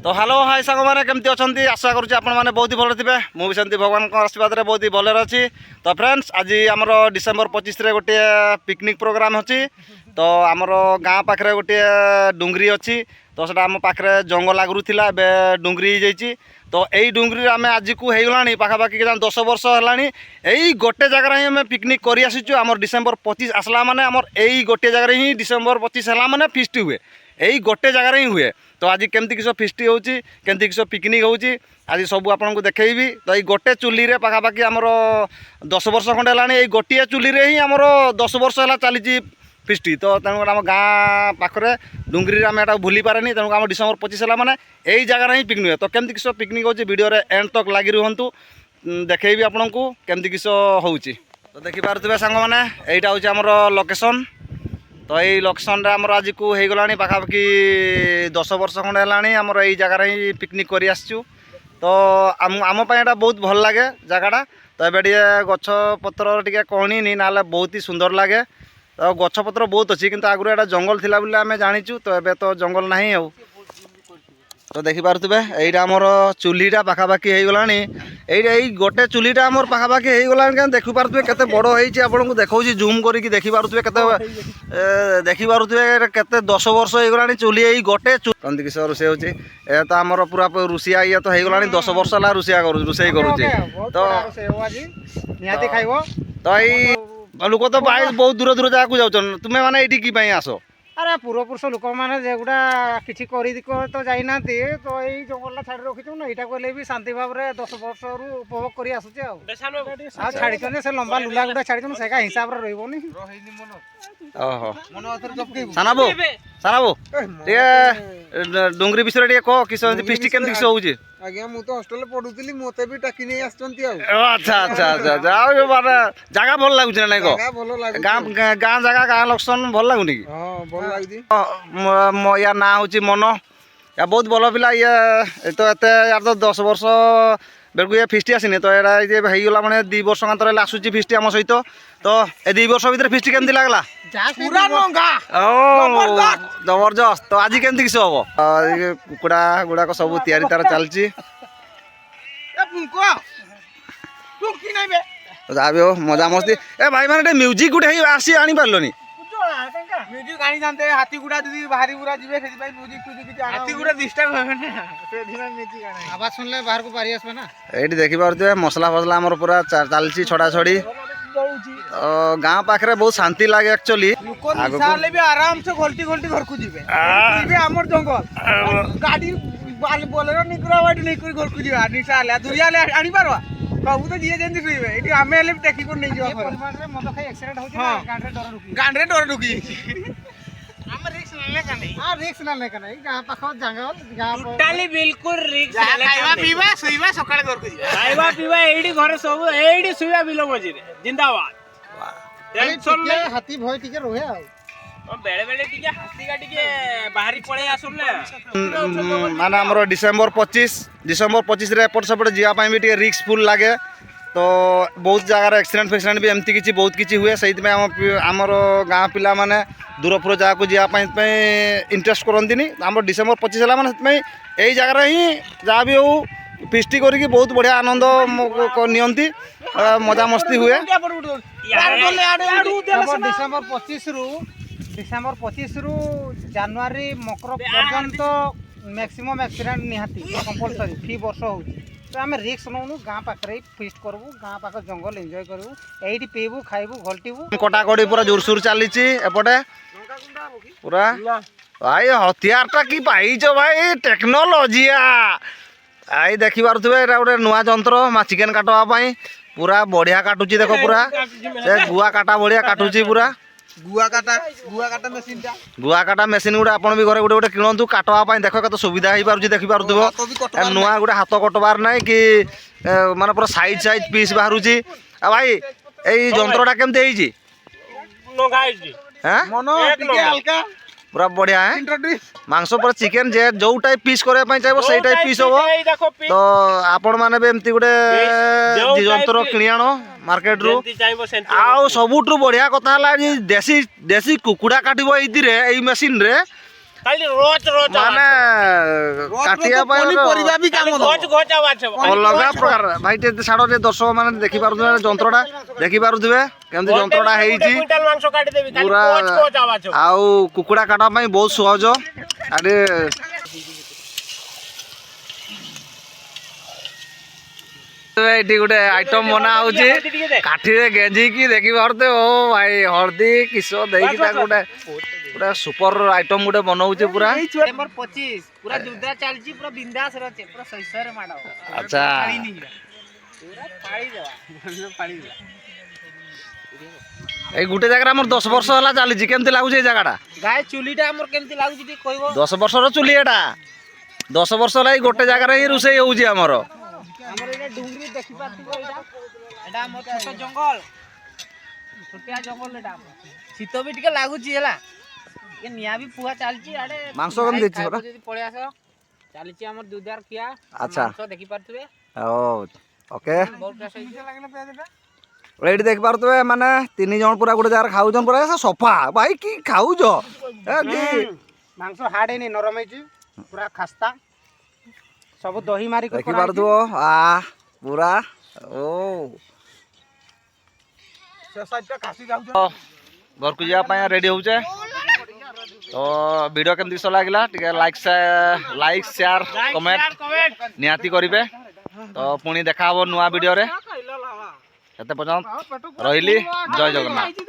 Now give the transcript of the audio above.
तो hello hi सांग मैंने केमती अच्छा आशा करुँच आपने बहुत ही भल थे मुझे सेमती भगवान आशीर्वाद में बहुत ही भल अच्छी। तो फ्रेंड्स आज आमर डिसेम्बर 25 गोटे पिकनिक प्रोग्राम अच्छी। तो आमर गाँ पाखे गोटे डुंगरी अच्छी। तो सेटा आम पाखे जंगल आगुरी थी डुंगरी हो। तो यही डुंगरी आम आज को होगला पाखापाखि 10 वर्ष है। यही गोटे जगार ही आम पिकनिक कर आसीचु। आमर डिसेम्बर 25 आसला माने आमर यही गोटे जगार ही डिसेम्बर 25 है माने फिस्ट हुए यही गोटे जगार ही हुए। तो आज केमती किस फिस्ट होती केमती किस पिकनिक होची आज सब आपको देखी। तो ये गोटे चुली रे पाखापाखि आमर 10 वर्ष खंडे है गोटे चुली रे ही आमर 10 वर्ष है चली फिस्टी। तो तेणुक आम गाँ पाखे डुंगरी आम यहाँ भूली पारे तेणुक आम डिसेम्बर 25 है मैंने यही जगार ही पिकनिक हुए। तो केमती किस पिकनिक होची वीडियो रे एंड तक लगी रुहतु देखी आपन को केमती किस होची। तो देखिपे सांग मैंने यहीटा हूँ आमर लोकेशन। तो यही लोकेशन आमर आज को होगला पाखापाखि 10 वर्ष खंडे है आमर यही जगार ही पिकनिक कर आसचु। तो आम यहाँ बहुत भल लगे जगटा। तो ये गछ पत्र टे कहनी ना बहुत ही सुंदर लगे। तो गछ पत्र बहुत अच्छी किंतु आगुरी यहाँ जंगल थिला बोले आम जाचु। तो एबे तो जंगल नहीं आउ। तो देखिपे यहीटा आमर चुलीटा पाखापाखि होगला यही गोटे चुलीटा आमर पाखापाखि होगला देखिपे केते बड़ होती आपको देखा जूम करके देखिपे केते देखिपे केते 10 वर्ष होगला चुली यही गोटे कमी किस रोषे हो। तो आमर पूरा रोषिया ये तो होगला 10 वर्ष है रोषिया रोषे करुचे। तो यही लोक तो बहुत दूर दूर जगह जाऊन तुम्हें माने ये कि आस अरे पूर्वपुरुष लोक मैंने जेगुड़ा किसी तो जाना तो यही जंगल छाड़ी रखी ना यहाँ कहले भी शांति भाव में 10 वर्ष उपभोग कर आसुचे छाड़ी से लंबा लुला गुड़ा छाड़ी से हिसाब से रही ओहो साना बो डुंगरी विषय कह किस फिस्ट केमती किस होची। आज्ञा मु तो हॉस्टल पढुतली मते भी टाकी नै आछंती अच्छा अच्छा अच्छा जाओ ये माने जगह भल लागुछ ना को जगह भलो लागु गाँ जगह गाँ लोकेशन भल लागुनी कि हां भल लागदी। या ना होची मन या बहुत भल पिला ये तो एते यार तो 10 वर्ष बेलकु ये फिस्ट आसीनी। तो एरा जे होगला माने 2 वर्ष कांतर आसुची फिस्ट आम सहित। तो ए 2 वर्ष भीतर फिस्ट केमती लागला पूरा नंगा जबरदस्त। तो आज केमती किस हम कुकुड़ा गुड़ाक सब तैयारी तार चलची मजा मस्ती ए भाई माने म्यूजिक गुटे आसी आनी पारलोनी म्यूजिक आनी जानते हाथी गुड़ा दीदी बाहरी पूरा जीवे से भाई म्यूजिक कुछ हाथी गुड़ा डिस्टर्ब होवे ना से धीरे म्यूजिक आना आवाज सुनले बाहर को पारी आसबे ना। एठी देखि पारते मसला फसला हमर पूरा चलची छड़ा छड़ी। गाँ पाखे बहुत शांति लगे एक्चुअली निशाले भी आराम से घोलटी घोलटी घर को जीवे जीवे हमर जंगल गाड़ी बोलेरो निकरा वाडी नहीं कोई घर को जीवा निशाले दुरिया ले आनी पारवा बाबू तो जीए जेंती सुइबे एटी आमे ले देखि को नहीं जीवा परिमाण रे मद खाई एक्सीडेंट होची ना गांडरे डर रुकी हम रिस्क लेले का नहीं। हां रिस्क ना लेका नहीं गां पाखो जंगल गां टोटली बिल्कुल रिस्क लेले खाइबा पीबा सुइबा सकाळे घर को जीवा खाइबा पीबा एडी घर सब एडी सुइबा बिलो मजी रे जिंदाबाद टेंशन ले हाथी भय टिके रोहे आ बेले बेले टिके हाथी का टिके बाहरी पळे आसुन ले माने हमरो डिसेम्बर 25 रे एपट सेपट जिया भी टिके रिस्क फुल लगे। तो बहुत जगह एक्सीडेंट फैक्सीडेंट भी एमती किसी बहुत किसी हुए से आमर गाँ पिला माने दूरपुर जगह को जावाई इंटरेस्ट करती आम डिसेम्बर 25 है मैंने यही जगार ही जहाँ भी हो फिस्टी करके बहुत बढ़िया आनंद नियंती मजा मस्ती हुए। डिसेम्बर 25 रु जनवरी मकर पर्यंत मैक्सिमम एक्सीडेंट निहाती कंपलसरी फी वर्ष हो। तो आम रिस्क नौनु गाँ पाखे फिस्ट करबू गाँ पाख जंगल एंजॉय करबू एठी पीबू खाइबू घल्टिबू कटाकटी पूरा जोरसोर चली एपटे पूरा भाई हथियारटा कि पाइच भाई टेक्नोलोजिया आई देखी पारे गोटे नुआ जंत्र चिकेन काटवाई पूरा बढ़िया काटुची देख पूरा से गुआ काटा बढ़िया काटुची पूरा गुआ काटा मेसीन गुड़ा आप भी घरे गोटे गोटे किणतु काटवाई देख कत सुविधा हो पार्छ देखी पार नुआ गोटे हाथ कटबार ना कि माने पूरा साइज साइज पीस बाहर भाई यही जंत्रटा केमती पूरा बढ़िया है मांस पूरा चिकेन जे जो टाइप पीस करने चाहिए से टाइप पीस हम। तो आपण मैंने भी एमती गोटे जंत्र किणी आण मार्केट रु आउ सबुठु बढ़िया कथा है देसी देसी कुकुड़ा काटब ये मेसीन रे खाली रोज रोज माने କାଟିବା ପାଇଁ ପରିବା ବି କାମ ଦବ। ଗଛ ଗଛ ଆବାଜ ହବ ଅଲଗା ପ୍ରକାର ଭାଇ ଟିକେ ଛାଡ଼ ଟିକେ ଦର୍ଶକ ମାନେ ଦେଖିପାରୁଥିବେ ଯନ୍ତ୍ରଟା ଦେଖିପାରୁଥିବେ କେମିତି ଯନ୍ତ୍ରଟା ହେଇଛି କୁଇଣ୍ଟାଲ ମାଂସ କାଟିଦେବି ଖାଲି ପୁରା କୋଚ କୋଚ ଆବାଜ ହବ ଆଉ କୁକୁଡ଼ା କାଟିବା ପାଇଁ ବହୁତ ସହଜ ଆରେ ଏଇଠି ଗୋଟେ ଆଇଟମ ବନା ହଉଛି କାଠିରେ ଗେଞ୍ଜିକି ଦେଖିପାରୁଥିବେ ଓ ଭାଇ ହଳଦୀ କିସ ଦେଇକି ତାକୁ ଗୋଟେ ପୁରା ସୁପର ଆଇଟମ ଗୋଟେ ବନଉଛି ପୁରା ସେପ୍ଟେମ୍ବର 25 ପୁରା ଯୁଦ୍ଧ ଚାଲିଛି ପୁରା ବିନ୍ଦାସ ରହୁଛି ପୁରା ଶୈଶବରେ ମାଡ଼ ଆଚ୍ଛା ପୁରା ପାଳି ଦେବା ପାଳି ଦେବା ଏଇ ଗୋଟେ ଜାଗାରେ ଆମର 10 ବର୍ଷ ହେଲା ଚାଲିଛି କେମିତି ଲାଗୁଛି ଏଇ ଜାଗାଟା ଗାଏ ଚୁଲିଟା ଆମର କେମିତି ଲାଗୁଛି ଟିକେ କହିବ 10 ବର୍ଷର ଚୁଲି ଏଟା 10 ବର୍ଷ ହେଲା ଏଇ ଗୋଟେ ଜାଗାରେ ହିଁ ରୋଷେଇ ହଉଛି ଆମର ଆମର ଏଇଟା ଡୁଙ୍ଗରି ଦେଖିପାରୁଥିବ ଏଇଟା ଆମର ଛୋଟ ଜଙ୍ଗଲ ଛୋଟିଆ ଜଙ୍ଗଲ ଏଇଟା ଶୀତ ବି ଟିକେ ଲାଗୁଛି ହେଲା ଏ ନିଆଁ ବି ପୁଆ ଚାଲିଛି ଆଡେ ମାଂସ କେମିତି ଦେଇଛି ପରା? ଯଦି ପଳେଇ ଆସ ଚାଲିଛି ଆମର ଦୁଧାର ଖିଆ ଆଚ୍ଛା। ମାଂସ ଦେଖିପାରୁଥିବେ ଓ ଓକେ ବହୁତ ଟେଷ୍ଟ ହେଇଛି ଏଇଠି ଦେଖିପାରୁଥିବେ ମାନେ 3 ଜଣ ପୁରା ଗୋଟେ ଜାଗାରେ ଖାଉଛନ୍ତି ପୁରା ସଫା ଭାଇ କି ଖାଉଛ ଏ କି ମାଂସ ହାର୍ଡ ହେଇନି ନରମ ହେଇଛି ପୁରା ଖାସ୍ତା ସବୁ ଦହି ମାରିକି ଦେଖିପାରୁଥିବ ଆ ପୁରା ଓ ସେ ସାଇଡଟା ଖାସି ଯାଉଛ ଘରକୁ ଯିବା ପାଇଁ ରେଡି ହଉଛେ ତ ଭିଡ଼ିଓ କେମିତି କିସ ଲାଗିଲା ଟିକେ ଲାଇକ୍ ସେୟାର କମେଣ୍ଟ ନିହାତି କରିବେ ତ ପୁଣି ଦେଖା ହବ ନୂଆ ଭିଡ଼ିଓରେ ସେତେ ପର୍ଯ୍ୟନ୍ତ ରହିଲି ଜୟ ଜଗନ୍ନାଥ।